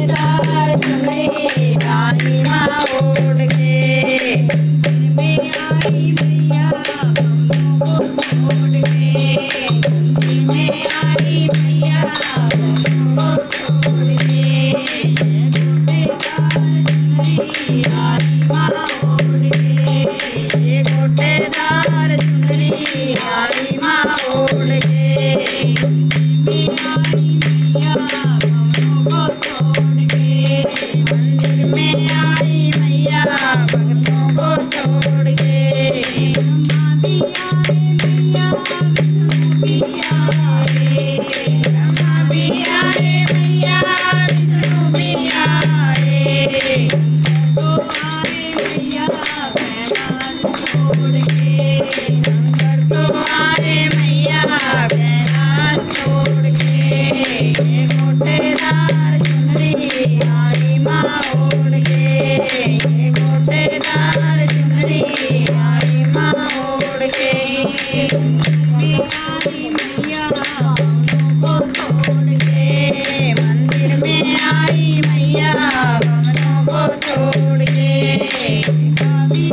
गोटेदार चुनरी आई माँ ओढ़ के में आई मैया बम्बों को छोड़ के में आई मैया बम्बों को छोड़ के गोटेदार चुनरी आई माँ ओढ़ के मंदिर में आई मैया भक्तों को छोड़ के ब्रह्मा भी आए मैया विष्णु भी आए तो आए मैया कैलाश छोड़ के शंकर तो आए मैया कैलाश छोड़ के गोटेदार चुनरी आई माँ ओढ़ के गोटेदार चुनरी आई माँ ओढ़ के मैया को छोड़ के मंदिर में आई मैया भवनों को छोड़ के गंगा भी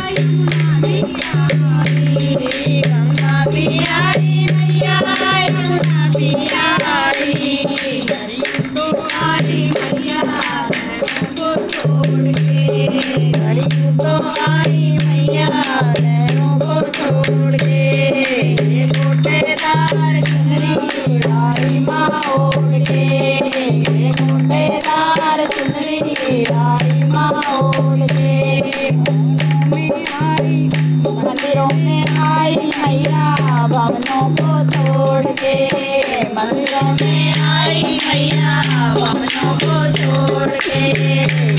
आई मैया यमुना भी आई तो आई मैया को छोड़ के तो आई मैया नैनों को छोड़ के गोटेदार चुनरी आई माँ ओढ़ के गोटेदार चुनरी आई माँ ओढ़ के मंदिरों में आई मैया भवनों को छोड़ के मंदिरों में आई मैया भवनों को छोड़ के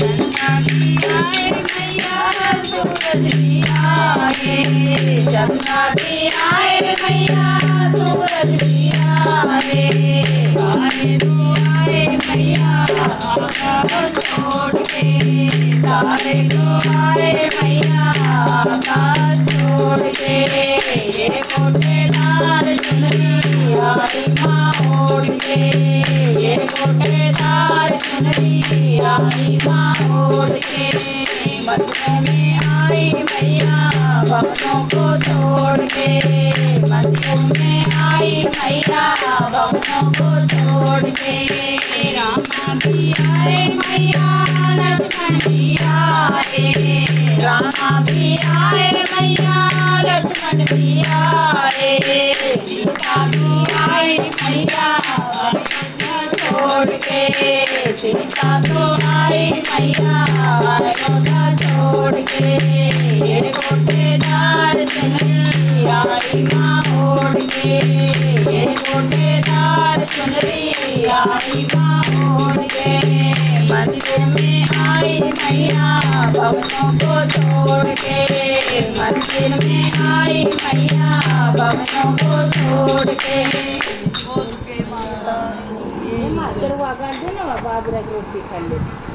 गंगा भी आए मैया सूरज भी आए गंगा भी आए मैया सूरज भी आए आए तो आए मैया आकाश छोड़ के तारे तो आए मैया आकाश छोड़ के गोटेदार चुनरी आई माँ ओढ़ के गोटेदार चुनरी आई माँ ओढ़ के मंदिरों में आई मैया भक्तों को छोड़ के मंदिरों में आई मैया भक्तों को छोड़ के रामा भी आए मैया लक्ष्मण भी आए रामा भी आए मैया लक्ष्मण भी आए सीता भी आई मैया छोड़ के सीता तो आई मैया अयोध्या छोड़ के गोटेदार चुनरी आई माँ ओढ़ के गोटेदार चुनरी आई माँ ओढ़ के मंदिर में आई मैया भवनों को छोड़ के मंदिर में आई मैया भवनों को छोड़ के बाजरा की रोटी खा लेती